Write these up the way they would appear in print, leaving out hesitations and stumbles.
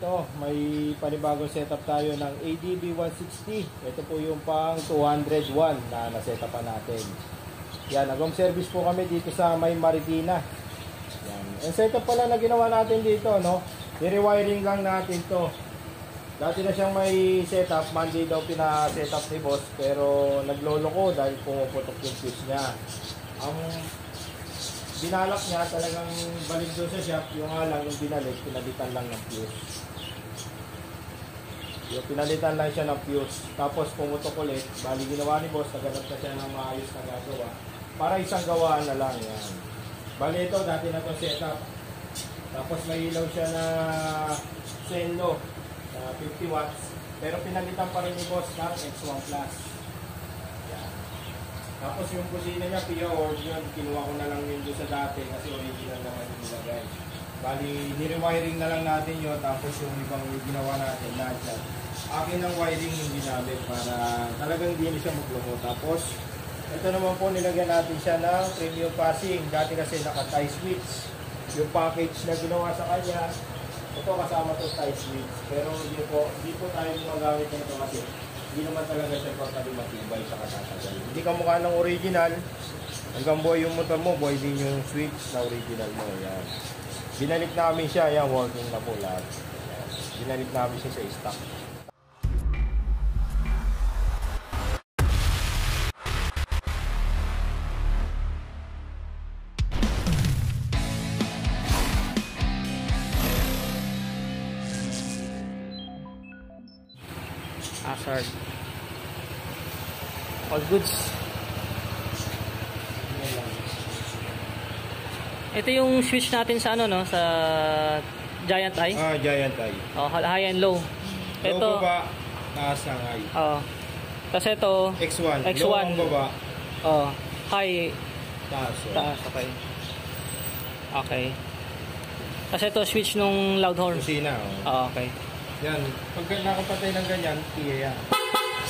Ito, may panibagong setup tayo ng ADB 160. Ito po yung pang 201 na nasetapan natin. Yan, nag-home service po kami dito sa May Marikina. Yan. Ang setup pala na ginawa natin dito, no? I-rewiring lang natin to. Dati na siyang may setup, Monday daw pina-setup ni boss, pero naglolo ko dahil pumuputok yung fuse niya. Ang binalak niya talagang balik doon sa shop, yung nga lang yung binalik, pinalitan lang ng fuse. Yung pinalitan lang siya ng fuse, tapos pumutok ulit, bali ginawa ni boss, naganap na siya ng maayos na gagawa. Para isang gawaan na lang yan. Bali ito, dati na itong setup. Tapos may ilaw siya na Senlo, na 50 watts. Pero pinalitan pa rin ni boss ng X1 Plus. Yan. Tapos yung kusina niya, pure yun, kinuha ko na lang yun doon sa dati kasi original naman yung nilagay. Bali, ni-rewiring na lang natin yun, tapos yung ibang ginawa natin, lahat yan. Akin ang wiring yung ginamit para talagang hindi na siya maglumo. Tapos, ito naman po, nilagyan natin siya ng premium passing. Dati kasi naka-tie switch. Yung package na ginawa sa kanya, ito kasama to tie switch. Pero hindi po tayo gumagamit nito kasi hindi naman talaga siya totally matibay sa katatagal. Hindi ka mukha ng original. Hanggang buhay yung motor mo, buhay din yung switch na original mo. Yan. Binalik namin siya. Yan, working na po lahat. Yan. Binalik namin siya sa stock. Hazard. All goods. Ito yung switch natin sa ano, no, sa Giant Eye. Ah, Giant Eye. Oh, high and low. Ito low baba, taas ang high. Oh. Tapos ito X1. X1. Low ang baba. Oh, high, taas. taas. Okay. Okay. Tapos ito switch nung loud horn. Kusina. Oh, okay. Yan, pag nakapatay ng ganyan, tiya yan.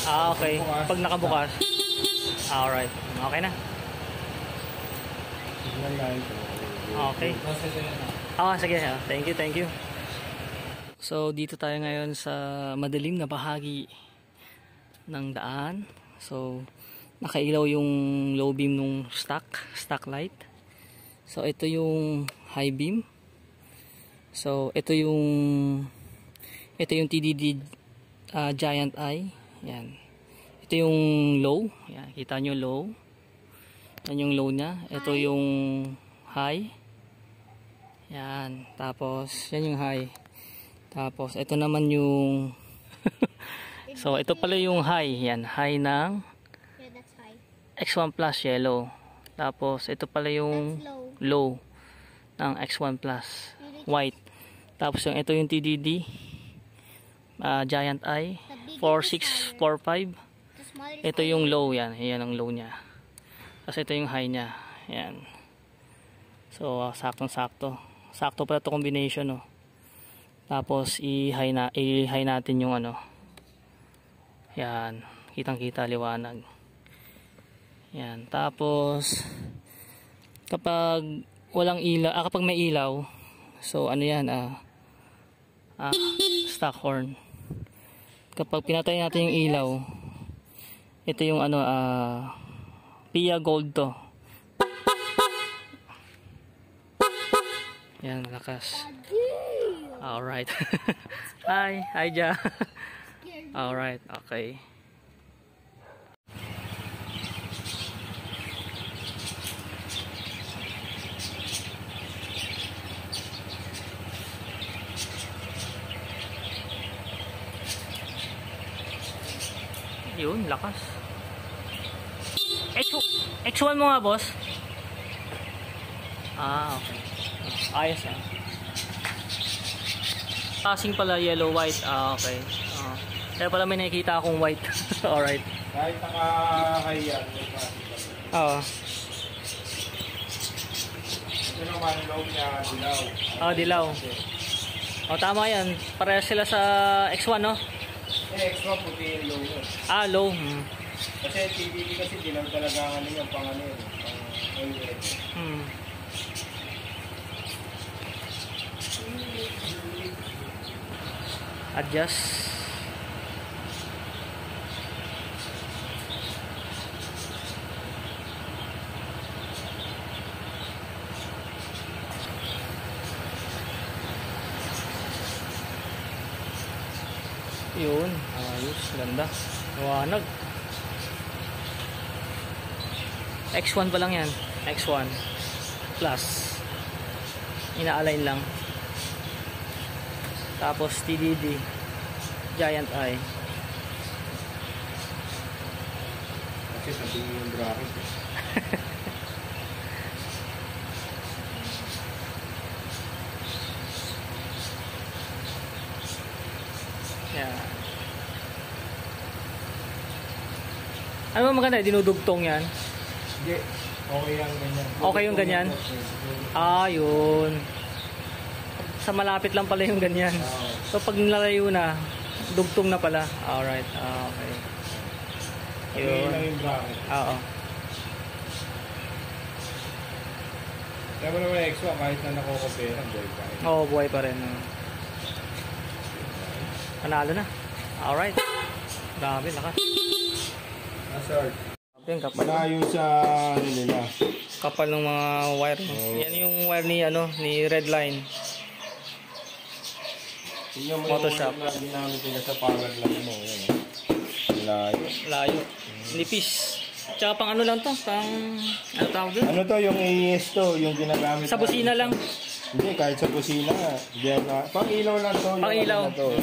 Ah, okay. Pag nakabukas. Alright. Okay na. Tignan lang ito. Okay. Ah, sige. Thank you, thank you. So, dito tayo ngayon sa madilim na bahagi ng daan. So, nakailaw yung low beam nung stock light. So, ito yung high beam. So, ito yung TDD Giant Eye. Yan. Ito yung low. Yan. Kita nyo low. Yan yung low niya. Ito yung high. Yan. Tapos, yan yung high. Tapos, ito naman yung so, ito pala yung high. Yan. High ng X1 Plus yellow. Tapos, ito pala yung low ng X1 Plus white. Tapos, ito yung TDD Giant Eye 4645. Ito yung low, yan. Yan ang low niya. Tapos ito yung high niya. Yan. So saktong-sakto. Sakto pala 'to combination, no. Tapos i-high natin yung ano. Yan, kitang-kita liwanag. Yan. Tapos kapag walang ilaw, kapag may ilaw, so ano yan, stock horn. Kapag pinatay natin yung ilaw, ito yung ano, Pia Gold to. Yan, lakas. Alright. Hi Ja. Alright, okay. Yun, lakas. X1 mo nga, boss. Ah, okay. Ayos yan. Passing pala yellow, white. Ah, okay. Kaya pala may nakikita akong white. Alright. Kahit naka-high yan. Oo. Ito naman, low niya, dilaw. Dilaw. Tama yan. Parehas sila sa X1, no? Extra puti yung low. Low. Kasi TDD kasi dilaw talaga ano yung pang ano yun. Pang oil. Adjust. Yun, ayos, ganda. Mawanag. X1 pa lang yan. X1 plus. Ina-align lang. Tapos TDD Giant Eye. Kasi sabi yung bracket. Yan. Ano ba maganda? Dinudugtong yan. Hindi. Okay yung ganyan. Okay yung ganyan? Ah, yun. Sa malapit lang pala yung ganyan. So pag nilalayo na, dugtong na pala. Alright. Okay. Okay Yun. lang yung bracket. Oo. Kaya mo naman extra kahit na nako-compare ang boy pa rin. Oo, buhay pa rin. Panalo na. Alright. Grabe, lakas. Sir. Yung kapal. Malayo sa ano nila. Kapal ng mga wire. Yan yung wire ni ni Redline. Tingnan mo Photoshop. yung wire na ginamit nila sa power lang mo. Yan. Malayo. Layo. Nipis. Tsaka pang ano lang to, pang ano tawag doon? Ano to, yung AES to, yung ginagamit Sa busina lang. Hindi, kahit sa busina. Diyan na. Pang ilaw lang to. Pang yung ilaw. ano na to.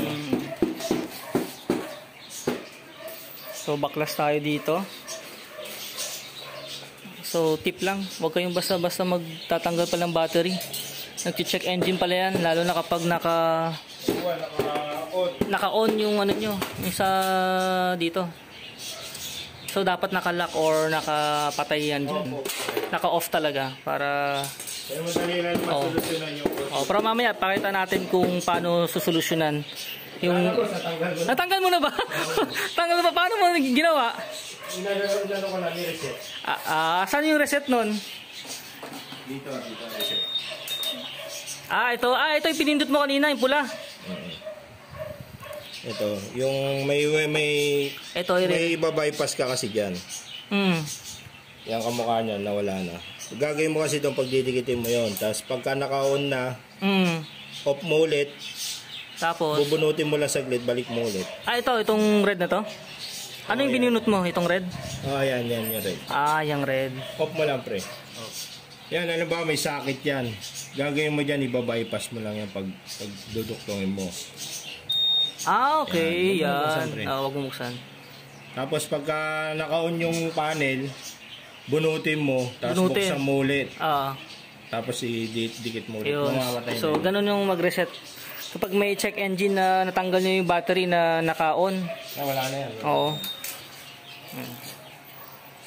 So baklas tayo dito. So tip lang, huwag kayong basta-basta magtatanggal pa ng battery. Nag-check engine pala yan, lalo na kapag naka-on yung ano nyo, yung sa dito. So dapat naka-lock or nakapatay yan dyan. Naka-off talaga para Kaya madali lang masolusyonan yung pero mamaya pakita natin kung paano susolusyonan yung natanggal mo na ba? Tanggal ba? Paano mo ginawa? Inalagyan ko na ni-reset. Saan yung reset nun? Dito reset. Ito yung pinindot mo kanina, yung pula. Ito, yung may Ito, may iba-bypass ka kasi diyan. Yang kamukha niya nawala na. Gagawin mo kasi itong pagdidikitin mo yon. Tapos pagka naka-on na, off mo ulit. Tapos Bubunutin mo lang saglit, balik mo ulit. itong red na to? Ano yung binunot mo? Itong red? Yan yung red. Yung red. Off mo lang, pre. Yan, ano ba, may sakit yan. Gagawin mo dyan, iba-bypass mo lang yan pag duduktongin mo. Okay, Yan, yan. Huwag mo buksan. Tapos pagka naka-on yung panel, bunutin mo, tapos buksan mo ulit. Tapos i-dikit mo ulit. Mamamatay So, na yun. ganun yung mag-reset. Kapag may check engine na natanggal nyo yung battery na naka-on. Wala na yan. Oo.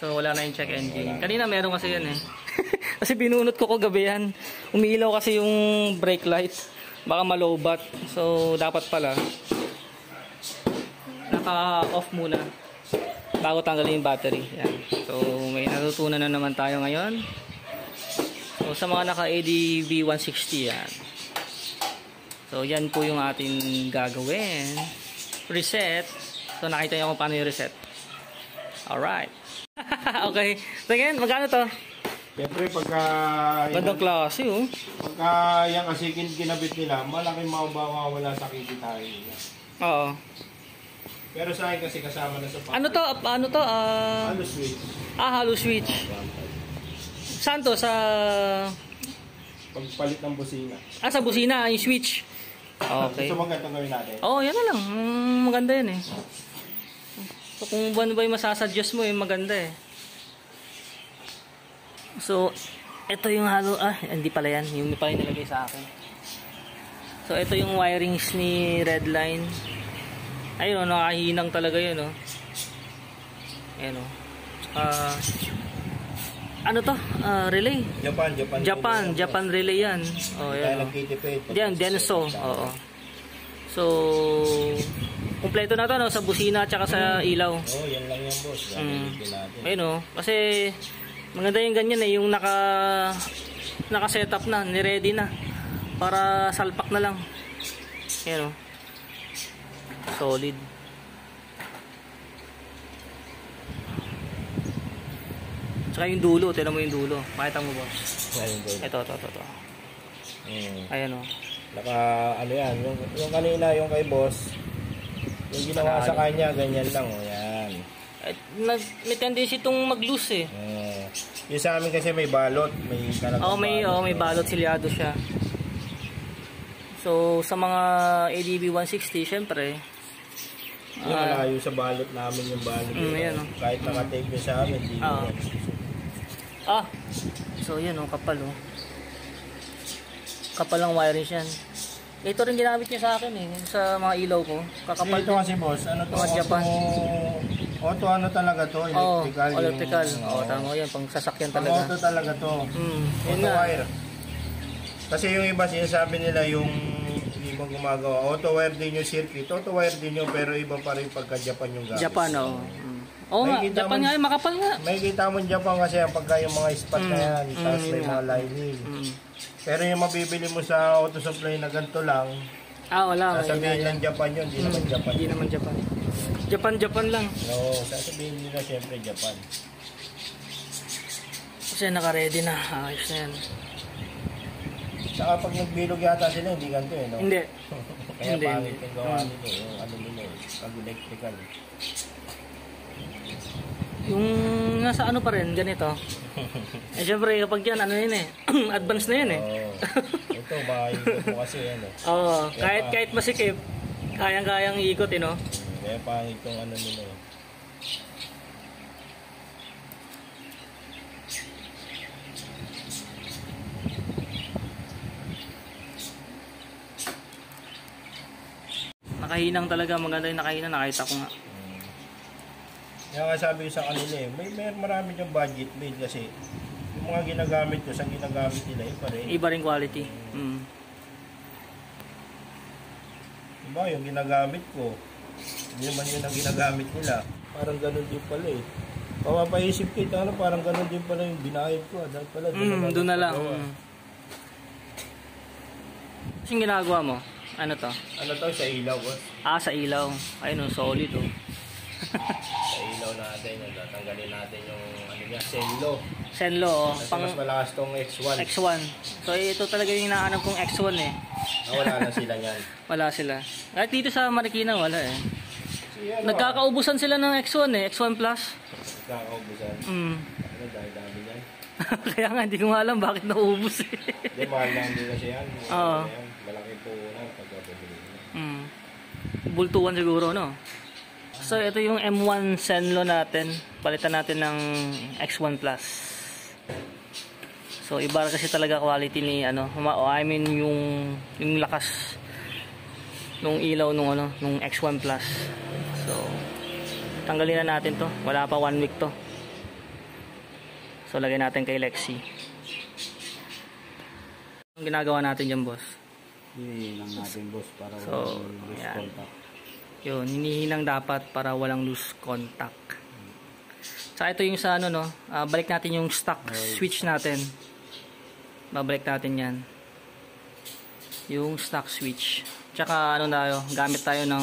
So, wala na yung check engine. Kanina meron kasi yan eh. Kasi binunot ko kagabi yan. Umiilaw kasi yung brake light. Baka malobat. So, dapat pala naka-off muna bago tanggalin yung battery. Yan. So, may natutunan na naman tayo ngayon. So, sa mga naka-ADB 160 yan. So, yan po yung ating gagawin. Reset. So, nakita nyo kung paano yung reset. Alright. Okay. So, again, magkano to? Siyempre, pagka... Gandang klase, oh. Pagka yan kasi kinabit nila, malaking mawawala sa kikitain nila. Oo. Pero sa akin kasi kasama na sa package. Ano to? Halo switch. Halo switch. Saan to? Sa... Pagpalit ng busina. Sa busina, yung switch. Okay. Gusto mo ganitong gawin natin? Yan na lang. Maganda yan eh. So, kung ba yung masasuggest mo, maganda eh. So, ito yung halo. Hindi pala yan. Yung pala yung nilagay sa akin. So, ito yung wirings ni Redline. Ayun, nakahinang talaga yun, oh. Ayun, oh. Ano to? Relay? Japan relay yan. Yan. Yan, Denso. Oo. So, kumpleto na to, no? Sa busina at saka sa ilaw. Yan lang yan, boss. Ayun, oh. Kasi, maganda yung ganyan eh. Yung naka-setup na, ni-ready na. Para salpak na lang. Ayun, oh. Solid. Tsaka yung dulo, tignan mo yung dulo. Makita mo ba? Ayun, doon. Ito. Ayan o. Naka, ano yan, yung kanina, yung kay boss, yung ginawa sa kanya, ganyan lang, o yan. May tendency itong mag-loose eh. Yung sa amin kasi may balot, may talagang may balot silyado siya. So, sa mga ADB 160, syempre, yung malayo sa balot namin yung balot. Ayan, kahit naka-tape nyo sa amin, hindi so yan kapal kapal ang wiring yan. Ito rin ginamit niya sa akin sa mga ilaw ko. Kakapal ito kasi boss, ano to? Mga Japan. Auto ano talaga to? Electrical. Electrical. Tama yan, pang sasakyan talaga. Auto talaga to. Yun auto wire. Kasi yung iba sinasabi nila yung ibang gumagawa, auto wire din yung circuit, auto wire din yung pero iba pa rin pagka Japan yung gamit. Japan, Oo nga, Japan nga, makapal nga. May kita mo Japan kasi ang pagka yung mga spot na yan, tapos may mga lining. Pero yung mabibili mo sa auto supply na ganito lang, wala. sasabihin ng Japan yun, hindi naman Japan. Hindi naman Japan. Japan lang. Oo, sasabihin nila syempre Japan. Kasi naka-ready na, ayos na yan. Saka pag nagbilog yata sila, hindi ganito no? Hindi. Kaya pangit yung gawa nito, yung ano nila, pag electrical. Yung nasa ano pa rin, ganito. Syempre kapag yan, ano yun advance na yan Ito, makikot mo kasi yan kahit masikip, kayang-kayang iikot no? Kaya pangit yung ano nila Nakahinang talaga, maganda yung nakahinang, nakita ko nga. Kaya nga sabi ko sa kanila may marami yung budget made kasi yung mga ginagamit ko, sa ginagamit nila, iba rin quality. Diba, yung ginagamit ko, hindi naman yun ang ginagamit nila. Parang ganun din pala Papapaisip kita, parang ganun din pala yung binayad ko. Dahil pala, doon na lang. Kasing ginagawa mo? Ano to? Ano to? Sa ilaw, boss. Sa ilaw. Ayun, solid Sa ilaw natin, tatanggalin natin yung Senlo. Senlo, kasi mas malakas tong X1. X1. So ito talaga yung hinahanap kong X1 wala na sila yan. Wala sila. Kahit dito sa Marikina wala Nagkakaubusan sila ng X1 X1 Plus. Nagkakaubusan? Ano, dahil-dami yan? Kaya nga, hindi ko nga alam bakit naubos Hindi, mahal lang din kasi yan. Malaki po na pagkabili na. Bultuan siguro, no? So, ito yung M1 Senlo natin. Palitan natin ng X1 Plus. So, iba kasi talaga quality ni, yung lakas nung ilaw nung X1 Plus. So, tanggalin na natin to. Wala pa 1 week to. So, lagay natin kay Lexi. Ang ginagawa natin dyan, boss? Hinihinang natin, boss, para walang loose contact. Yun, hinihinang dapat para walang loose contact. Saka ito yung sa balik natin yung stock switch natin. Babalik natin yan. Yung stock switch. Tsaka gamit tayo ng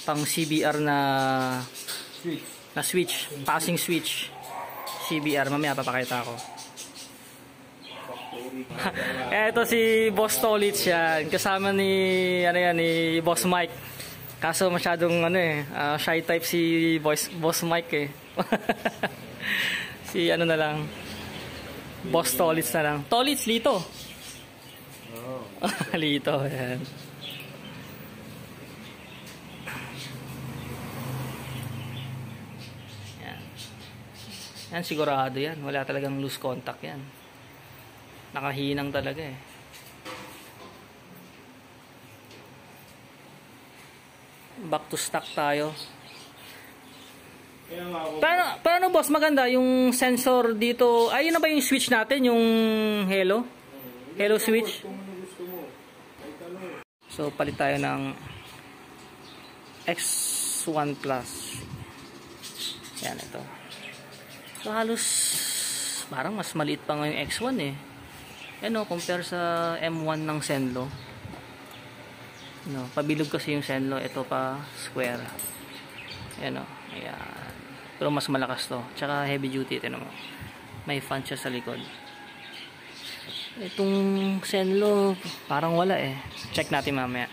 pang CBR na switch, passing switch. CBR, mamaya papakita ko. Ito si Boss Tolits yan. Kasama ni Boss Mike. Kaso masyadong shy type si Boss Mike si na lang. Boss Tolits na lang. Tolits, Lito. Lito, yan. Yan, sigurado yan. Wala talagang loose contact yan. Nakahinang talaga Back to stock tayo. Paano boss, maganda yung sensor dito. Ayun na ba yung switch natin? Yung Hello switch? So, palit tayo ng X1 Plus. Yan, ito. So, halos parang mas maliit pa nga yung X1 compare sa M1 ng Senlo. No, pabilog kasi yung Zenlo, ito pa square. Ayan o, ayan. Pero mas malakas to. Tsaka heavy duty, ito naman. May fan siya sa likod. Itong Zenlo, parang wala eh. Check natin mamaya.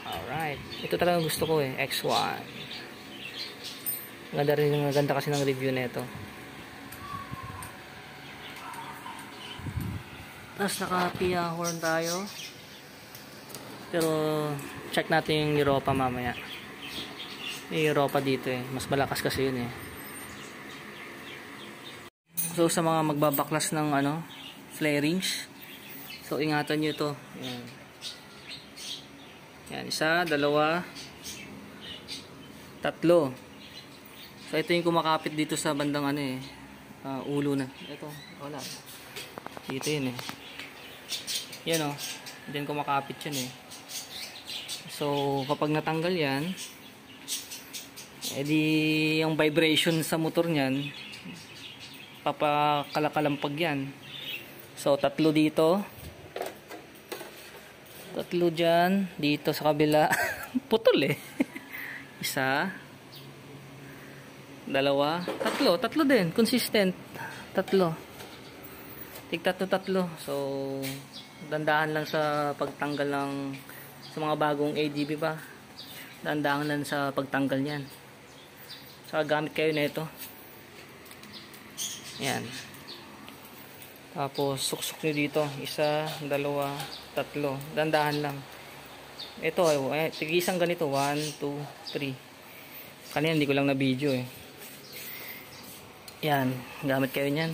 Alright. Ito talaga gusto ko eh, X1. Maganda kasi ng review nito. Tapos naka-PIA horn tayo. Pero check natin yung Europa mamaya. Yung Europa dito eh. Mas malakas kasi yun eh. So sa mga magbabaklas ng flarings. So ingatan nyo ito. Yan. Yan. 1, 2, 3. So ito yung kumakapit dito sa bandang ulo na. Ito. Wala. Dito yun eh. Yan o. Diyan kumakapit yan eh. So, kapag natanggal yan, edi yung vibration sa motor niyan, papakalakalampag yan. So, 3 dito. 3 dyan. Dito sa kabila. Putol eh. 1, 2, 3 din. Consistent. 3. Tig-3. So, dandahan lang sa pagtanggal ng sa mga bagong ADB pa, dandahan lang sa pagtanggal niyan. Saka gamit kayo na ito. Yan. Tapos suksok nyo dito 1, 2, 3, dandahan lang. Ito tig-isang ganito 1, 2, 3. Kanina hindi ko lang na video eh. Yan, gamit kayo niyan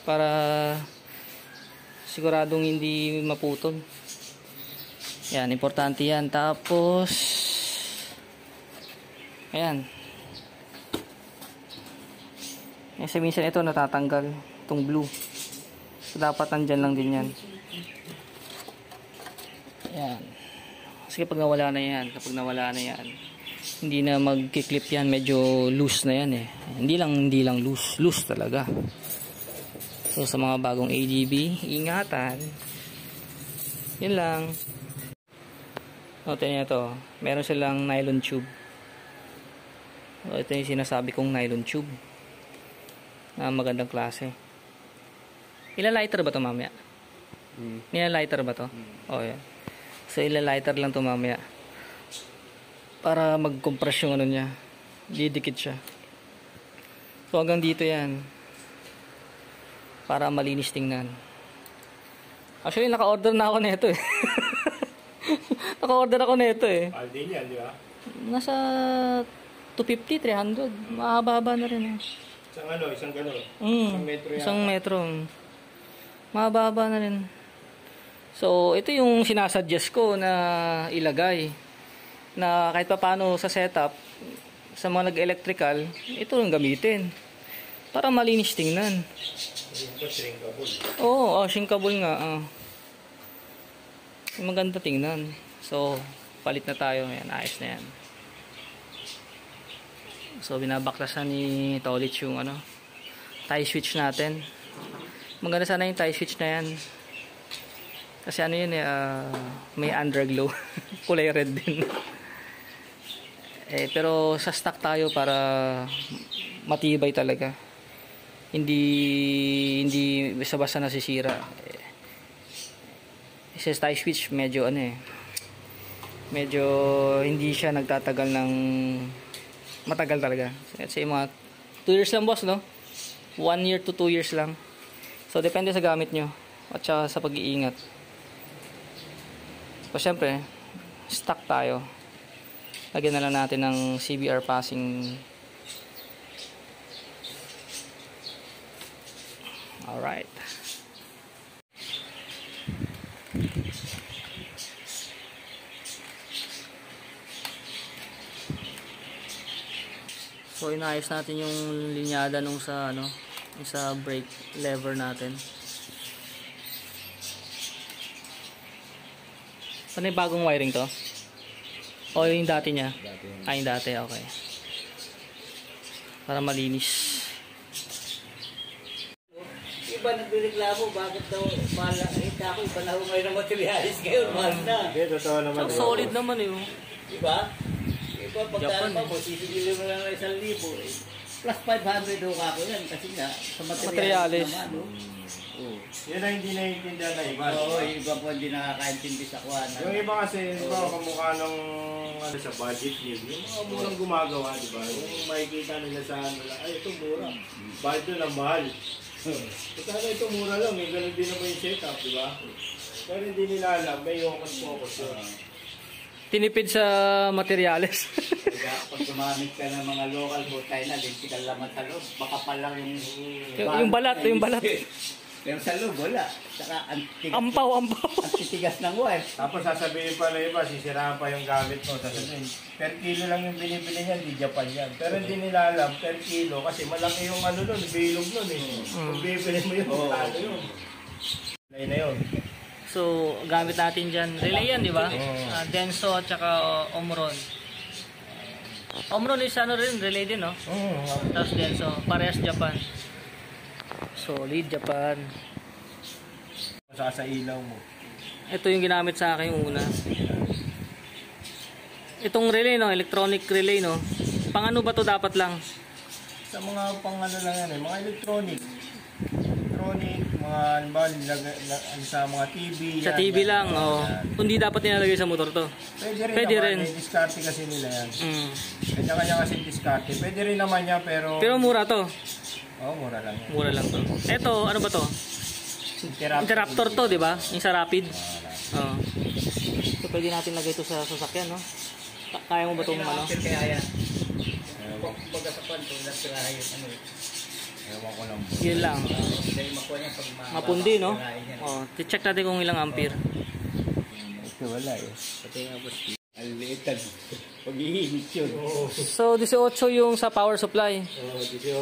para siguradong hindi maputol. Yan, importante yan. Tapos ayan. Kasi minsan ito natatanggal, itong blue. So dapat nandyan lang din yan. Ayan. Kasi kapag nawala na yan, hindi na magkiklip yan, medyo loose na yan eh. Hindi lang loose talaga. So sa mga bagong ADB, ingatan. Yun lang. Note nyo ito, meron silang nylon tube. So, ito yung sinasabi kong nylon tube na magandang klase. Ilalighter ba ito mamaya? Ilalighter ba ito? Oh, yeah. So ilalighter lang ito mamaya para mag-compress yung niya, didikit siya. So hanggang dito yan para malinis tingnan. Actually naka-order na ako nito eh. Naka-order ako nito eh. Aldi yan, di ba? Nasa 250, 300. Mahaba-haba na rin eh. Isang gano'n. Isang metro yan. Isang metro. Mahaba-haba na rin. So, ito yung sinasuggest ko na ilagay. Na kahit pa paano sa setup, sa mga nag-electrical, ito yung gamitin. Para malinis tingnan. Ito, shrinkable. Oo, shrinkable nga. Maganda tingnan. So, palit na tayo. Ayan, ayos na yan. So, binabaklasan ni Tolich yung tie switch natin. Maganda sana yung tie switch na yan. Kasi yun may underglow. Kulay red din. Pero sa stock tayo para matibay talaga. Hindi basta-basta nasisira. Sa tie switch medyo medyo hindi siya nagtatagal ng matagal talaga. Let's say mga 2 years lang boss, no? 1 year to 2 years lang. So depende sa gamit nyo at saka sa pag-iingat. So syempre stock tayo. Lagyan na lang natin ng CBR passing. Alright. So inayos natin yung linyada nung sa sa brake lever natin. Ano yung bagong wiring to? O yung dati niya? Yung dati, okay. Para malinis. iba nagreklamo, bakit daw mahal na? Eh, ako, iba na ho ngayon ng materialis ngayon, mahal na. Hindi, totoo naman. So, solid naman eh. Diba? Iba, pagkaan pa mo, sisigilin mo lang ng 1,000 eh. Plus 500 ho ako yan, kasi nga, sa materialis naman, no? Yan ang hindi naiintindihan na iba. Oo, yung iba po hindi nakakaintindi sa kuha na. Yung iba kasi, iba kamukha ng ano, sa budget nil. Yung mga murang gumagawa, di ba? Yung makikita nila sa ano lang, ay ito mura. Bakit ito na mahal? Kaya ito mura lang, may ganun din naman yung setup, di ba? Pero hindi nila alam, may focus yun. Tinipid sa materyales. Kaya pag gumamit ka ng mga local boat, tayo na, lipstical laman sa loob, baka palang yung balat, yung balat. Pero sa loob, wala. Saka, Ampaw. ang titigas ng wire. Tapos sasabihin pa na iba, sisiraan pa yung gamit mo. Sasabihin, per kilo lang yung binibili niyan, di Japan yan. Pero hindi nila alam, per kilo, kasi malaki yung ano nun, bilog nun eh. Kung bibili mo yun, ano yun. Lay na yun. So, gamit natin dyan. Relay yan, di ba? Denso at saka Omron. Omron is ano rin, relay din, no? Tapos Denso, parehas Japan. Solid Japan. Sa ilaw mo. Ito yung ginamit sa akin una. Itong relay, no? Electronic relay, no? Pang ano ba to dapat lang? Sa mga pang ano lang yan eh, mga electronic, mga sa mga TV. Sa TV lang, oh. Hindi dapat nilalagay sa motor to. Pwede rin. May diskarte kasi nila yan. Kanya-kanya kasi diskarte. Pwede rin naman yan, pero mura to. Oo, mura lang yan. Mura lang to. Ito, ano ba to? Interruptor to, di ba? Yung sa rapid. Oh. So, pwede natin lagay ito sa sasakyan, no? Kaya mo ba itong ano? Kaya yan. Pag sa kwanto, nasirahan yun. Ano Ewan ko lang. Yun lang. dahil makuha niya pag Mapundi, no? Oh, check natin kung ilang ampere. Ito wala eh. Pati nga ba? Alitan. Pag-iinit yun. So, 18 yung sa power supply.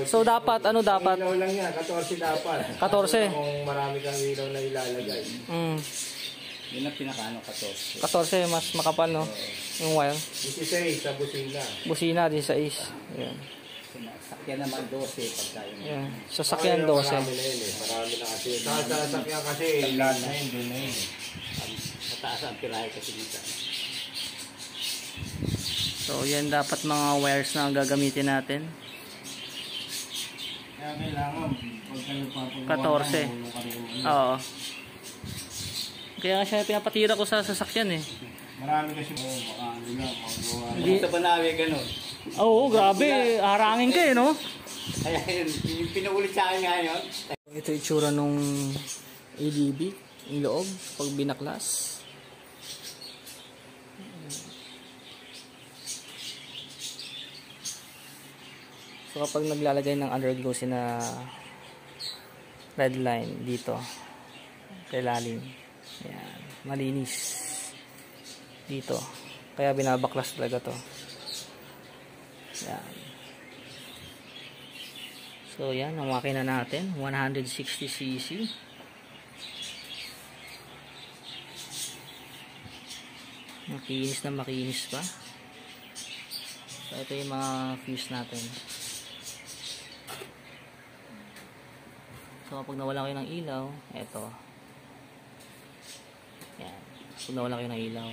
So, dapat, ano dapat? Ilaw lang yan. 14 dapat. 14. Kung marami kang ilaw na ilalagay. Yun ang pinakaano 14. 14, mas makapal, no? Yung wire. 16 sa busina. Busina, 16. Ayan. Sakyan naman 12 pagka yun. Ayan. Sasakyan 12. Marami na yun eh. Marami na kasi. Sa sasakyan kasi, lahat na yun. Doon na yun eh. Mataas ang pirahe kasi dito. So, yan dapat mga wires na gagamitin natin. Kaya kailangan, pag kayo papagawa 14. Oo. Kaya nga siya pinapatira ko sa sasakyan eh. Marami kasi, baka ano na, magawa. Hindi. Sa Banawe gano'n. Oo, grabe. Harangin ka eh, no? Kaya yun, yung pinaulit sa akin ngayon. Ito yung itsura nung ADB, yung loob, pag binaklas. So kapag naglalagay ng underglow na red line dito, sa ilalim, yan, malinis dito. Kaya binabaklas talaga to. Yan. So yan, ang makina natin, 160cc. Makinis na makinis pa. So ito yung mga fuse natin. So kapag nawala kayo ng ilaw, ito. Yan. Kapag nawala kayo ng ilaw.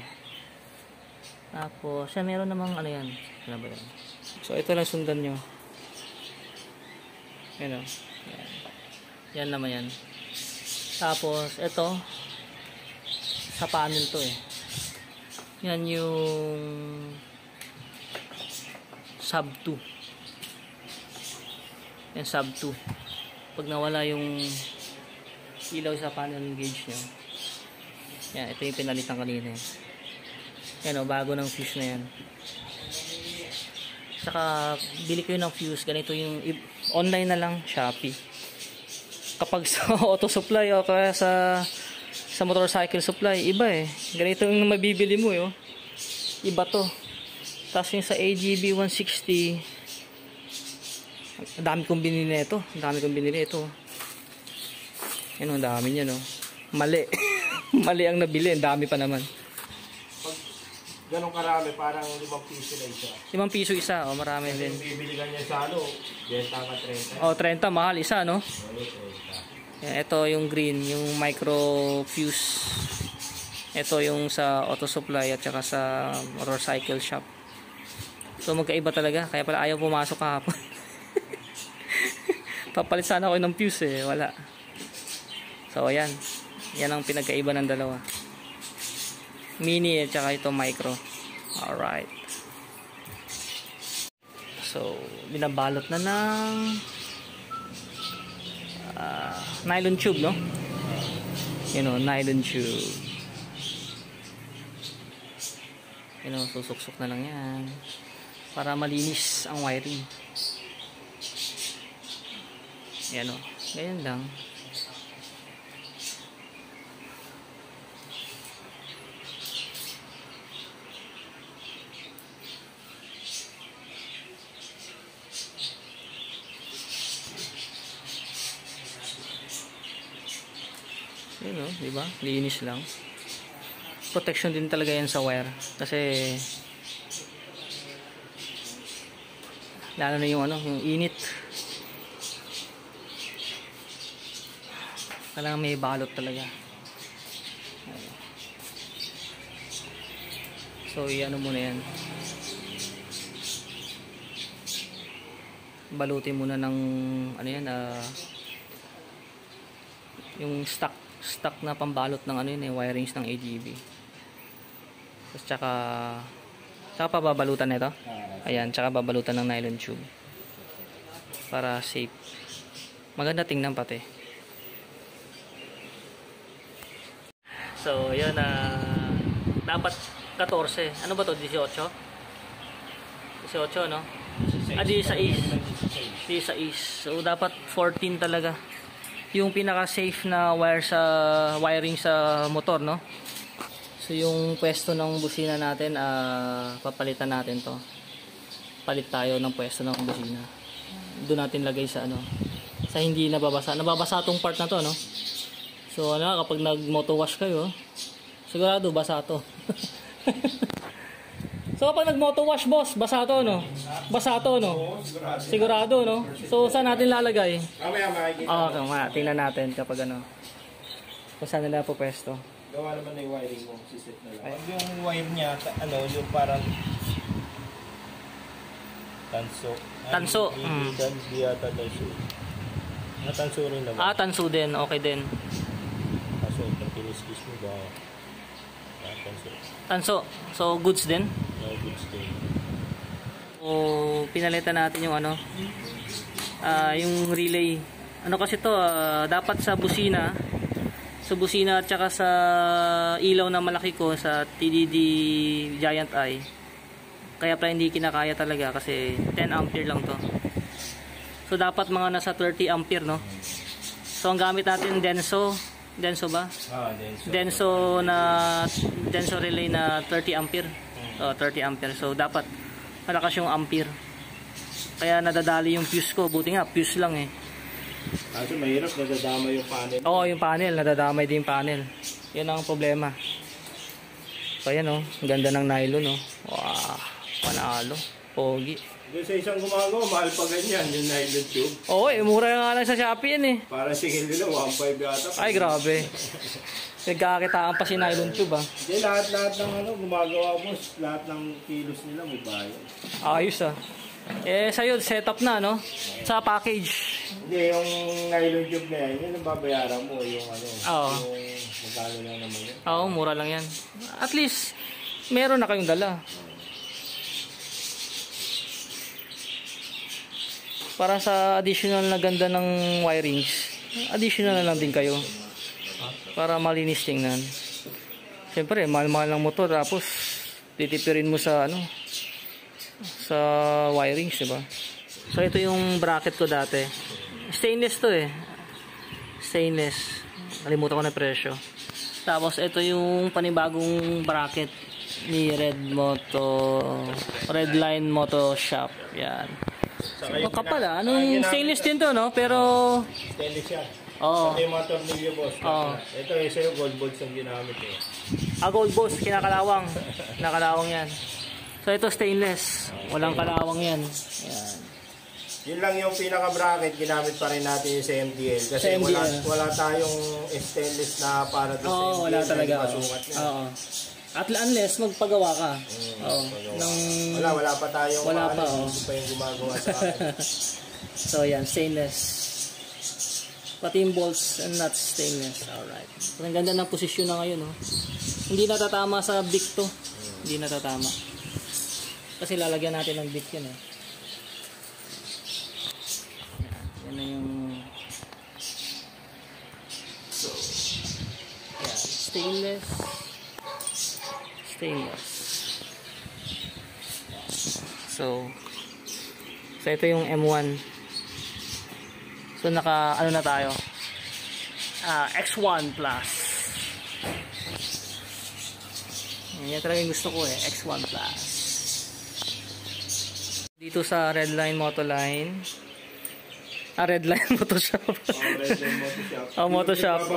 Tapos, siya meron namang ano yan. Ano ba yan? So ito lang sundan nyo. Yan o. Yan. Yan naman yan. Tapos, ito. Sa panel to eh. Yan yung sub 2. Yan sub 2. Pag nawala yung ilaw sa panel gauge nyo, yan, ito yung pinalitan kanina. Yan o, bago ng fuse na yan. Saka bili kayo ng fuse, ganito yung online na lang, Shopee. Kapag sa auto supply o kaya sa motorcycle supply, iba eh. Ganito yung mabibili mo eh. Iba to. Tapos yung sa AGB 160, ang dami kong binili ito. Yan, ang dami niya, no? Mali. Mali ang nabili. Ang dami pa naman. Pag ganun karami, parang 5 piso na isa. 5 piso isa. O, marami din. Bibili ka niya sa ano, benta ka 30. O, 30. Mahal isa, no? Yan, ito yung green, yung micro fuse. Ito yung sa auto supply at saka sa motorcycle shop. So magkaiba talaga, kaya pala ayaw pumasok kahapon. Papalit sana ako ng fuse eh, wala. So ayan, yan ang pinagkaiba ng dalawa. Mini at saka ito micro. Alright. So binabalot na ng nylon tube, no? Nylon tube. Susuksok na lang yan para malinis ang wiring. Yan o, ganyan lang. Yan o, diba? Linis lang. Protection din talaga yan sa wire kasi lalo na yung yung init. Kailangan may balot talaga. So muna yan, balutin muna ng yung stock na pambalot ng wirings ng AGV. Tapos tsaka pababalutan nito. Ayan, tsaka babalutan ng nylon tube para safe. Maganda tingnan pati. So, yun dapat 14. Ano ba to? 18? 18, no? 16. So, dapat 14 talaga. Yung pinaka-safe na wiring sa motor, no? So, yung pwesto ng busina natin, papalitan natin to. Palit tayo ng pwesto ng busina. Doon natin lagay sa sa hindi nababasa. Nababasa tong part na to, no? So, kapag nag-moto wash kayo, sigurado basa to. So, kapag nag-moto wash, boss, basa to, no? Basa to, no? Sigurado, no? So, saan natin lalagay? Okay, tingnan natin kapag kung saan nila po pwesto. Gawa naman na yung wiring mo, sisit na lang. Yung wire niya, yung parang tanso. Tanso. Di yata tanso. Tanso rin naman. Tanso din. Okay din. Kaso, itong kinis-kiss mo ba? Tanso. Tanso. So, goods din? Goods din. So, pinalitan natin yung yung relay. Kasi to, dapat sa busina at saka sa ilaw na malaki ko sa TDD Giant Eye. Kaya pala hindi kinakaya talaga kasi 10 ampere lang to. So dapat mga nasa 30 ampere, no? So ang gamit natin Denso ba? Denso relay na 30 ampere. 30 ampere. So dapat malakas yung ampere. Kaya nadadali yung fuse ko. Buti nga fuse lang eh. Kasi mahirap, nadadamay yung panel. Oo, yung panel, nadadamay din yung panel. Yan ang problema. So ayan ganda ng nylon Wow, panalo, pogi. Doon sa isang gumagawa, mahal pa ganyan yung nylon tube. Oo, mura nga lang sa Shopee yan eh. Para singil nila, 1.5 yata. Ay, grabe. Nagkakakitaan pa si nylon tube Hindi, lahat ng gumagawa mo, lahat ng kilos nila may bayad. Ayos sa'yo, setup na, no? Sa package. Hindi, yung nylon tube na yan, yun ang babayaran mo, yung Oo. yung magkano lang naman yun. Oo, mura lang yan. At least, meron na kayong dala. Para sa additional na ganda ng wirings, additional na lang din kayo. Para malinis tingnan. Siyempre, mahal-mahal ng motor, tapos titipirin mo sa sa wirings, diba? So ito yung bracket ko dati. Stainless to Stainless. Nalimutan ko na presyo. Tapos ito yung panibagong bracket ni Redline Moto Shop. Yan. So, kapal anong stainless din to, no? Pero stainless yan. Oo. Ito yung mga tornilyo, boss. Oo. Ito yung gold bolts yung ginamit gold bolts, kinakalawang. Nakalawang yan. So ito stainless. Walang kalawang yan. Ayan. Yun lang yung pinaka-bracket, ginamit pa rin natin yung sa MDL. Kasi Sa MDL. wala tayong stainless na para doon sa MDL. Wala talaga. Masukat niya. Oo. At unless magpagawa ka. Oo. Wala pa tayong hindi pa yung gumagawa sa akin. So yan, stainless. Pati yung bolts and nuts stainless. Alright. Ang ganda ng posisyon na ngayon. Oh. Hindi natatama sa bic to. Hindi natatama. Kasi lalagyan natin ng bic yun. Yan na yung... So, yan. Stainless. So ito yung M1. So ano na tayo, X1 Plus. Yan talaga yung gusto ko X1 Plus. Dito sa Redline Motoline, Redline Motoshop. Motoshop.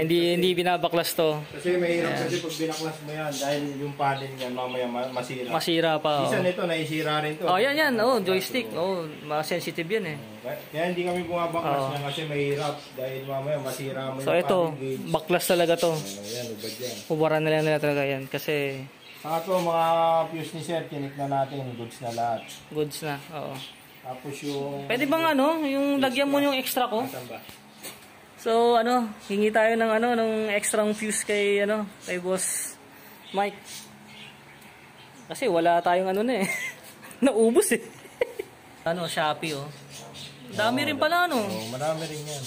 Hindi binabaklas to. Kasi mahirap kasi pag binaklas mo yan dahil yung padding yan mamaya masira. Masira pa. Isa nito naisira rin to. Yan. Joystick. Sensitive yan Kaya hindi kami bumabaklas yan kasi mahirap dahil mamaya masira mo yung So ito, baklas talaga to. Yan, ubad yan. Ubaran na nila talaga yan kasi... Saka to, mga fuse ni Sir, tinik na natin. Goods na lahat. Goods na, oo. Tapos yung... Pwede bang yung lagyan mo yung extra ko? Saan ba? So hingi tayo ng ng extra fuse kay Boss Mike. Kasi wala tayong naubos Shopee Dami rin pala marami rin yan.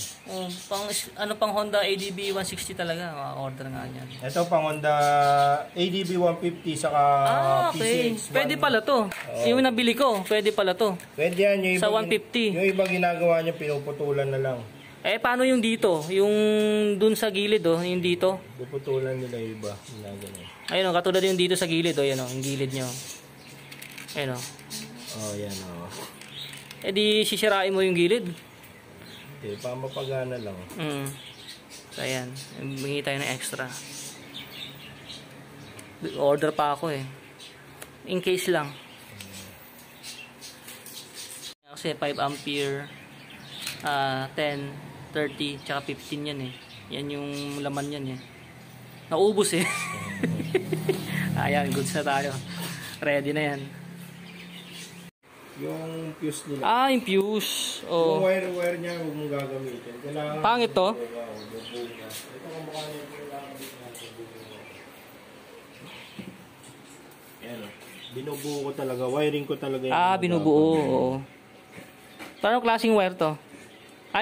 Pang Honda ADB 160 talaga, order nga yan. Ito pang Honda ADB 150 saka okay. PCX. Pwede pala to. Yung nabili ko, pwede pala to. Pwede yan. Yung sa 150. Yung iba ginagawa niya, pinuputulan na lang. Paano yung dito? Yung dun sa gilid yung dito? Puputulan nila yung iba. Ayun katulad yung dito sa gilid yung gilid nyo. Ayun yan di sisirain mo yung gilid. Okay, pamapagana lang. So ayan, hingi tayo ng extra. Order pa ako in case lang. Kasi 5 ampere 10, 30, tsaka 15 yan yan yung laman yan naubos ayan, goods na tayo, ready na yan. Yung fuse nila. Yung fuse. Yung wire niya huwag mong gagamitin. Kailangan pangit to? Ito ang mukha niya yung gagamitin natin. Binubuo ko talaga. Wiring ko talaga yung binubuo. Parang klaseng wire to?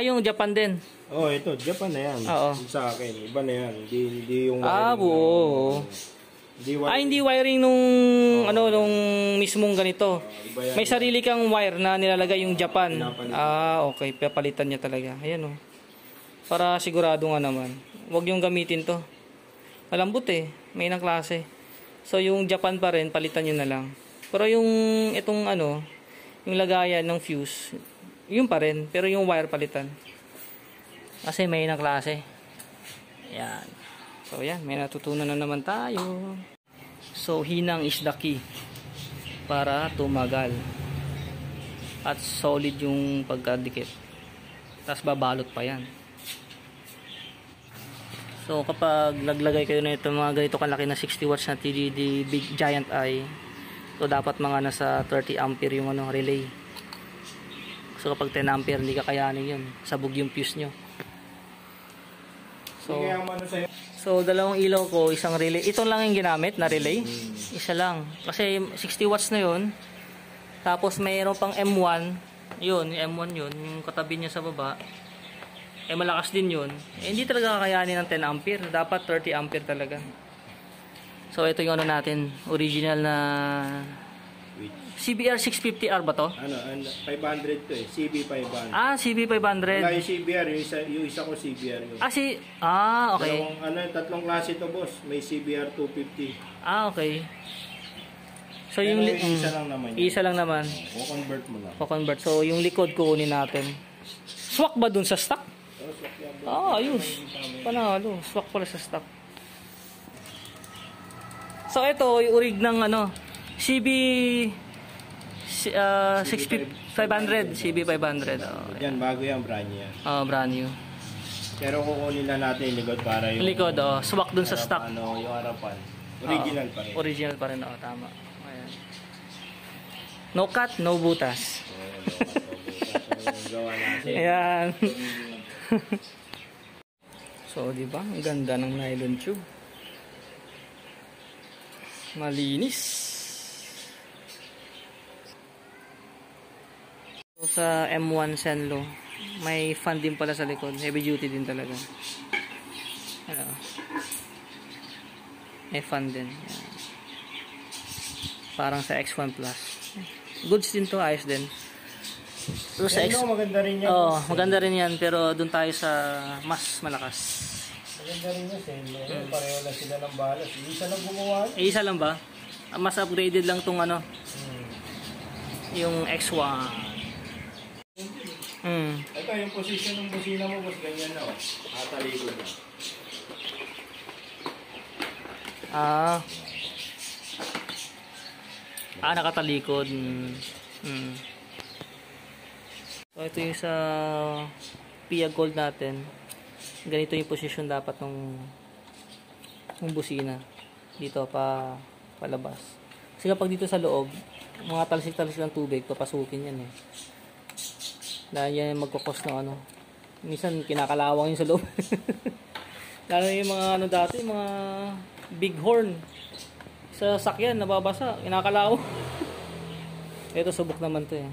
Yung Japan din? Ito. Japan na yan. Yung sa akin. Iba na yan. Hindi yung wiring. Buo. Hindi wiring nung nung mismong ganito. May sarili kang wire na nilalagay yung Japan. Okay, papalitan niya talaga. Ayan Para sigurado nga naman. Huwag yung gamitin to. Malambot may nang klase. So yung Japan pa rin, palitan niyo na lang. Pero yung itong yung lagayan ng fuse, yun pa rin, pero yung wire palitan. Kasi may nang klase. Ayan. So yan, may natutunan na naman tayo. So hinang is the key para tumagal at solid yung pagkadikit. Tapos babalot pa yan. So kapag naglagay kayo na ito mga ganito kalaki na 60 watts na TDD Big Giant Eye, so dapat mga nasa 30 ampere yung relay. So kapag 10 ampere hindi kakayanin yun, sabog yung fuse nyo. So dalawang ilaw ko, isang relay. Ito lang yung ginamit na relay. Isa lang. Kasi 60 watts na yun. Tapos mayroon pang M1. Yun, yung M1 yun. Yung katabi niya sa baba. Malakas din yun. Hindi talaga kakayanin ng 10 ampere. Dapat 30 ampere talaga. So ito yung natin. Original na CBR 650R ba to? 500 to CB 500. CB 500. Wala yung CBR, yung isa ko CBR yun. Okay. Tatlong klase to boss. May CBR 250. Okay. So pero yung isa lang naman. Isa lang naman. O-convert mo lang. O-convert. So yung likod kukunin natin. Swak ba dun sa stock? Swak yan. Ayos. Panalo. Swak pala sa stock. So ito yung urig ng CB 500, CB500. Yan, bago yan, brand new yan. Brand new. Pero kukunin lang natin yung likod para yung... Likod, swak dun sa stock. Ano, yung harapan. Original pa rin. Original pa rin, tama. Ayan. No cut, no butas. Gawa natin. Ayan. So, di ba? Ang ganda ng nylon tube. Malinis. So, sa M1 Senlo, may fan din pala sa likod. Heavy duty din talaga. Ano? May fan din. Ayan. Parang sa X1 Plus. Goods din to, ayos din. So, sa maganda rin yan. Maganda rin yan, pero doon tayo sa mas malakas. Maganda rin yan, pareho lang sila ng balas. Isa lang gumawa. Isa lang ba? Mas upgraded lang tong ano. Yung X1. Ito yung position ng busina mo, boss, ganyan na. Natalikod na. Nakatalikod. So, ito yung sa Pia Gold natin. Ganito yung position dapat ng busina. Dito palabas. Kasi kapag dito sa loob, mga talsik-talsik ng tubig, papasukin yan eh. Dahil yan magkukos ng ano. Minsan kinakalawang yun sa loob. Lalo yung mga ano dati, mga big horn. Sa sakyan, nababasa, kinakalawang. Ito subok naman to eh.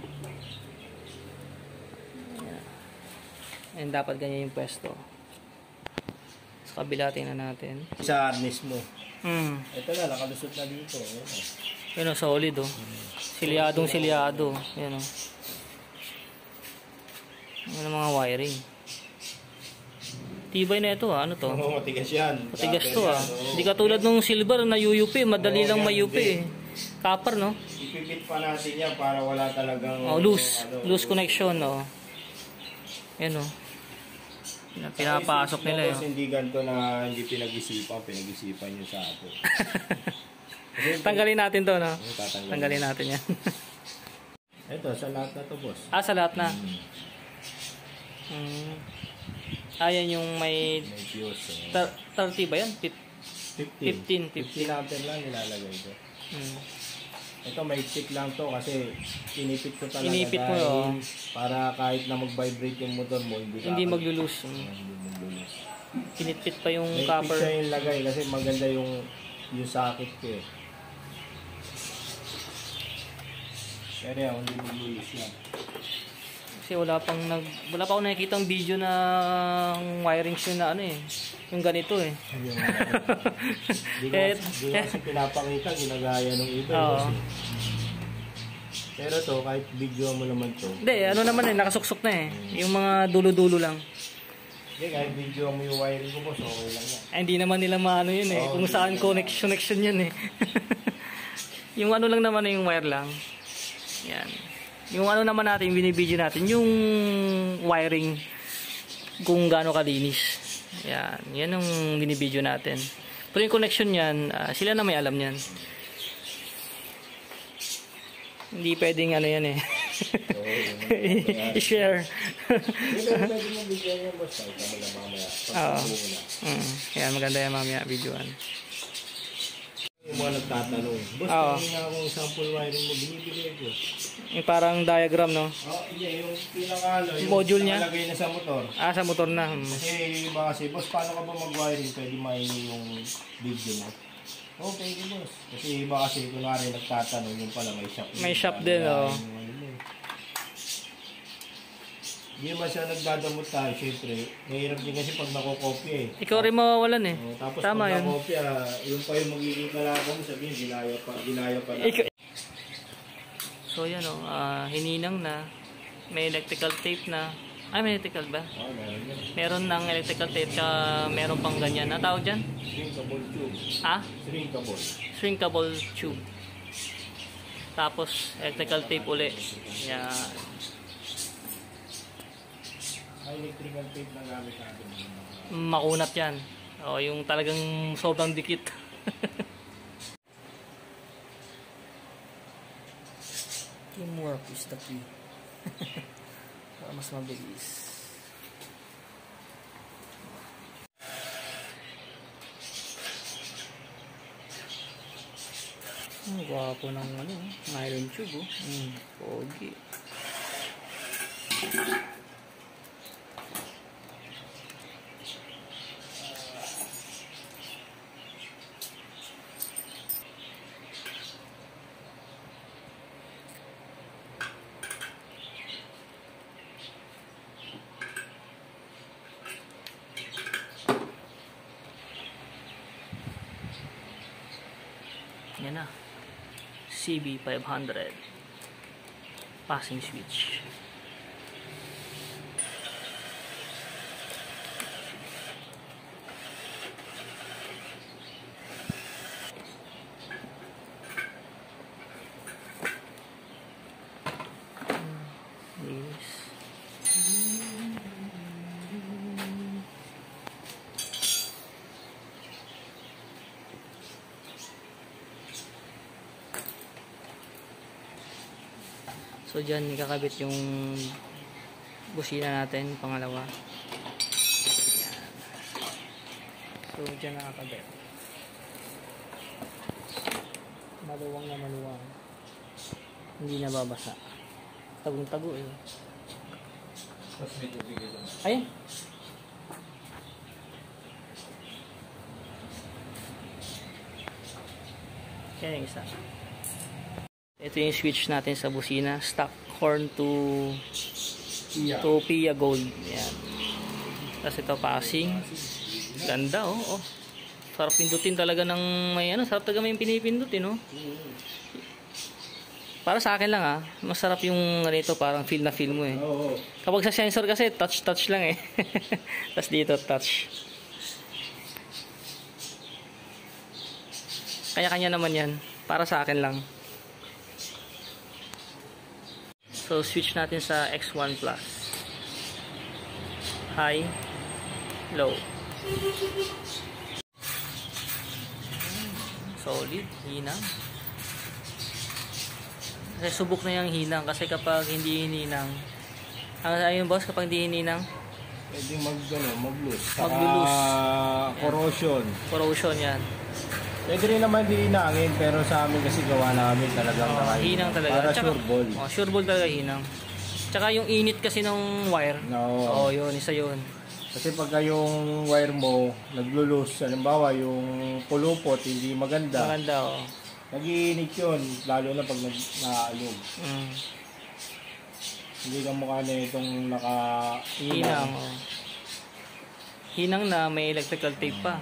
And dapat ganyan yung pwesto. Sa kabila, tingnan natin. Sa harness mo. Ito na, nakalusot na dito. Yun o, solid o. Silyadong silyado. Yan o. Yan ang mga wiring. Tibay na ito ha. Ano to? Oo, matigas yan. Matigas to ha. Hindi katulad nung silver na UUP. Madali lang mayup eh. Copper no? Ipipit pa natin yan para wala talagang... Loose connection o. Yan o. Pinapasok nila yun. Hindi ganito na hindi pinag-isipan yung sa apo. Tanggalin natin to, no? Tanggalin natin yan. Ito, sa lahat na to, boss. Sa lahat na? Ayan yung may... fuse. 30 ba yan? 15 ampere lang nilalagay ito. Ito may stick lang to kasi inipit ko talaga. Inipit mo para kahit na mag-vibrate yung motor mo, hindi maglulus. Pinitpit pa yung copper. May siya yung lagay kasi maganda yung socket ko eh. Pero yan, hindi maglulus yan. Kasi wala pa akong nakikitang video ng wiring yun na ano eh. Yung ganito eh. Di kasi pinapakita, ginagaya ng iba. Pero to, kahit video mo naman to. Hindi, ano naman eh, nakasuksok na eh. Yung mga dulo-dulo lang. Hindi, kahit video mo yung wiring ko boss, okay lang yan. Hindi naman nila maano yun eh. Kung saan connection yan eh. Yung ano lang naman yung wire lang. Yan. Yung ano naman natin, binibideo natin, yung wiring kung gaano kalinis. Yan. Yan yung binibideo natin. Pero yung connection yan, sila na may alam yan. Hindi pwedeng ano yan eh. I-share. Hindi pwede mo video yan boss. Kaya lang mamaya. Yan, maganda yan mamaya videoan. Yung mga nagtatanong, boss, kaya nga akong sample wiring mo, binibigay ko. Yung parang diagram, no? Hindi, yung pinaka yung module niya? Nakalagay na sa motor. Sa motor na. Kasi iba kasi, boss, paano ka ba mag-wiring? Pwede maingin yung video mo. Okay, boss. Kasi iba kasi, kunwari nagtatanong, yung pala may shop. May shop din, Hindi naman siya nagdadamot tayo, syempre. Mahirap din kasi pag nakokopya eh. Ikaw rin mawawalan eh. Tapos tama pag yun. nakokopya, yung pa yung magiging kalaban mo, sabihin, ginaya pa na. So yan o, hininang na. May electrical tape na. May electrical ba? Meron yan. Meron ng electrical tape, tsaka meron pang ganyan. Ano tawag dyan? Shrinkable tube. Shrinkable. Shrinkable tube. Tapos, electrical tape uli. Yan. Electrical tape na gamit natin. Makunat yan. Yung talagang sobrang dikit. Teamwork is the key. Para mas mabilis. Ang gwapo ng ano, nylon tube, oh. Pogi. Yan na. CB500 passing switch. So dyan ikakabit yung busina natin, pangalawa. Yan. So dyan nakakabit. Maluwang na maluwang. Hindi nababasa. Tagong-tago eh. Mas medyo bigay lang. Ayun. Yan yung isa. Ito yung switch natin sa busina. Stock horn to Pia Gold. Yan. Tapos ito passing. Ganda oh. Oh. Sarap pindutin talaga ng may ano. Sarap talaga may pinipindutin oh. Para sa akin lang ah. Masarap yung ganito. Parang feel na feel mo eh. Kapag sa sensor kasi touch lang eh. Tapos dito touch. Kanya-kanya naman yan. Para sa akin lang. So, switch natin sa X1 Plus. High, low. Solid, hinang. Kasi subok na yung hinang. Kasi kapag hindi hininang, ayun boss, kapag hindi hininang, pwede mag-loose. Mag-loose. Corrosion. Corrosion yan. Pwede rin naman hinangin, pero sa amin kasi gawa namin talagang hinang talaga. Para Tsaka, sure ball. Sure ball talaga hinang. Tsaka yung init kasi ng wire. No. Yun, isa yun. Kasi pagka yung wire mo naglo-loose, halimbawa yung pulupot hindi maganda. Maganda, oh. Nag-iinit yun, lalo na pag nag-naalog. Hindi ka mukha na itong hinang. Oh. Hinang na may electrical tape pa.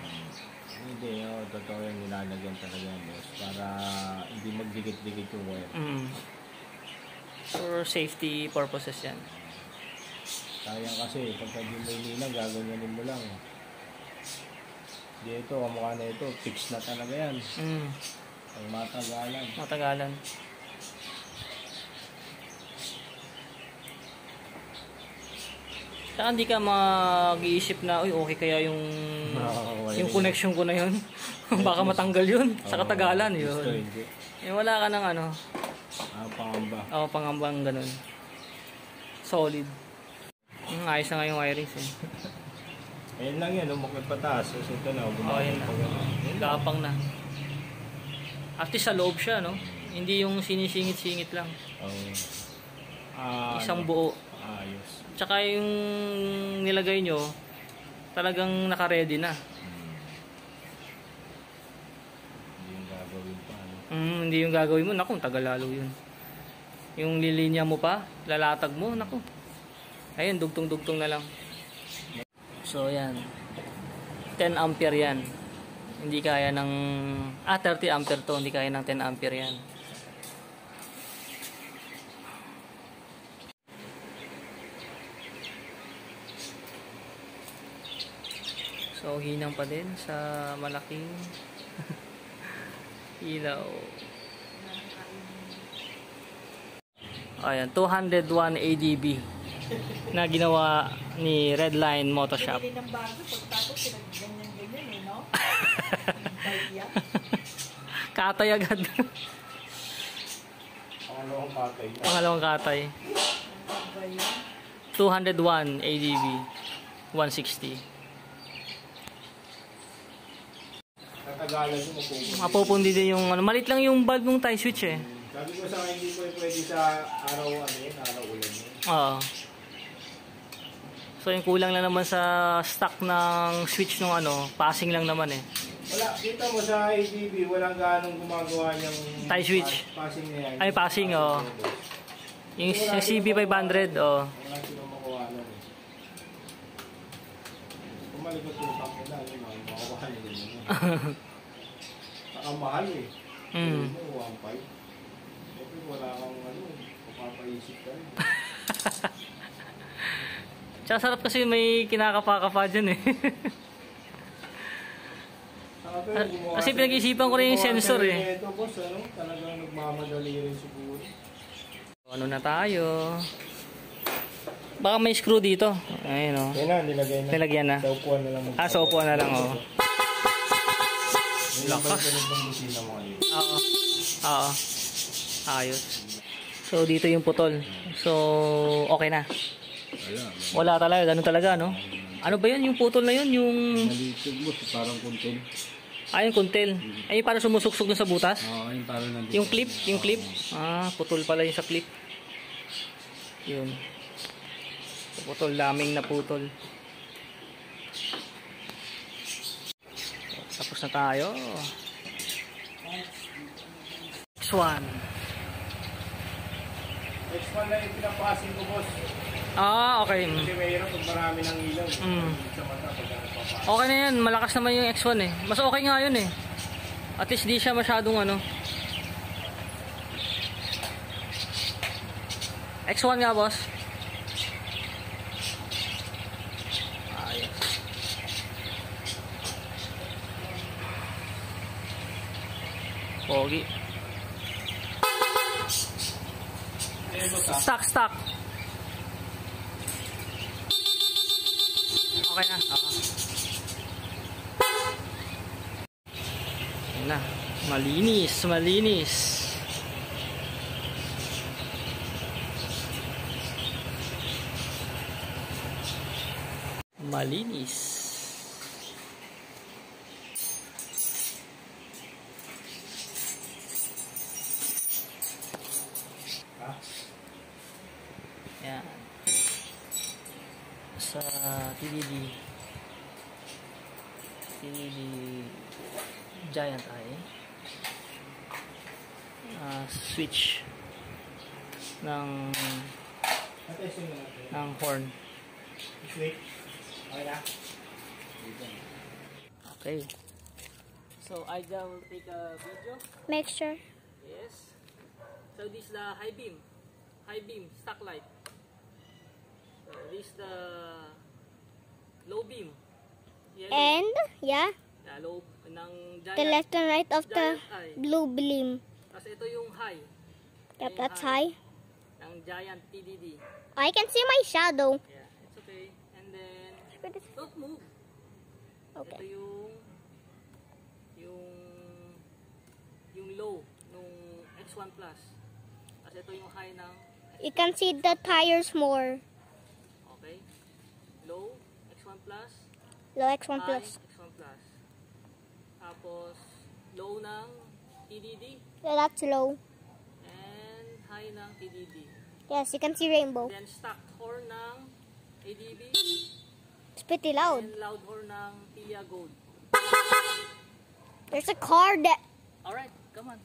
Hindi, totoo yung nilalagyan talaga yan, boss. Para hindi magdikit-dikit yung wire. For safety purposes yan. Sayang kasi, pagka di may linang, gaganyanin mo lang. Dito, kamukha na ito, fix na talaga yan. Pag matagalan. Matagalan. Saka hindi ka mag-iisip na, uy, okay kaya yung connection ko na yun. Baka matanggal yun. Sa katagalan yun. Eh, wala ka ng ano. Pangamba. Pangambang ganun. Solid. Ayos na nga yung wirings eh. Ayun lang yan, umakit pataas. So, ito na, yun na. Gapang na. At least sa loob siya, no? Hindi yung sinisingit-singit lang. Isang buo. Ayos. Tsaka yung nilagay nyo, talagang naka-ready na. Hindi yung gagawin pa. Hindi yung gagawin mo. Naku, tagalalo yun. Yung lilinya mo pa, lalatag mo, naku. Ayun, dugtong-dugtong na lang. So, yan. 10 ampere yan. Hindi kaya ng... 30 ampere to. Hindi kaya ng 10 ampere yan. So, hinang pa din sa malaking ilaw. Ayan, 201 ADB na ginawa ni Redline Motoshop. Pili ng bago, pagkatapos pinag-ganyan-ganyan eh, no? Katay agad. Pangalawang patay. Pangalawang katay. Ano ba yun? 201 ADB. 160. Tatagalan mo po. Mapupundi din yung ano. Malit lang yung bulb ng tie switch eh. Sabi ko sa akin, hindi po pwede sa araw araw ulan yun. Oo. So yung kulang lang naman sa stock ng switch ng ano, passing lang naman eh. Wala, kita mo sa ADB, walang ganong gumagawa niyang Tie switch. Passing niya yan. Ay, passing, oo. Yung CB500, oh. Wala silang makuha nun eh. Kung malikot yung tank nila, yun ang makuha nila yun. Saka mahal eh. Mm. 1.5. Siyempre wala kang ano, papapaisip ka rin. Tsaka sarap kasi may kinakapa-kapa dyan eh. Saka pero gumawa Kasi sa- pinag-isipan ko rin yung gumawa sensor sa eh. Ito boss, ano, talagang nagmamadali rin siguro. Ano na tayo? Baka may screw dito. Ayun o. Kaya na, nilagay na. Nilagyan na. Sa upuan na lang. Sa upuan na lang oh. Lakas. Ng busina mo ngayon. Oo. Oo. Ayos. So dito yung putol. So okay na. Wala talaga, ganun talaga no. Ano ba 'yan yung putol na 'yun, yung Nalitog mo, parang kuntil. yung kuntil. Ay para sumusuksok dun sa butas. Oo, yung parang nandito. Yung clip. Putol pala yung sa clip. Yun. So, putol, daming na putol. Tapos na tayo. Next one. Next one na yung pinapasin ko boss. Okay. Kasi mayroon pag marami ng ilaw. Mm. Sa mata pag nagpapasok. Okay na yan. Malakas naman yung X1 eh. Mas okay nga yun eh. At least di siya masyadong ano. X1 nga boss. Ayos. Pogi. Stock. Okay na. Ayan na. Malinis. Ayan. Sa TDD Giant Eye switch ng Attention na natin. horn. Wait. Okay na. Okay. So I will take a video. Make sure. Yes. So this is the high beam stock light. So this is the low beam. Yellow. And, yeah, Low ng the giant. left and right of the Giant eye. blue beam. Tapos ito yung high. Yep, Yung that's high. Ng giant TDD. I can see my shadow. Yeah, it's okay. And then don't move. Ito Okay. yung low nung X1 Plus. Tapos ito yung high ng You can see the tires more. okay. Low X1 Plus, Low X1 high Plus. X1 Plus. Tapos low ng TDD Yeah, that's low. and high ng TDD. Yes, you can see rainbow. Then stock horn ng ADB It's pretty loud. and loud horn ng Tia Gold. There's a car that... Alright, come on.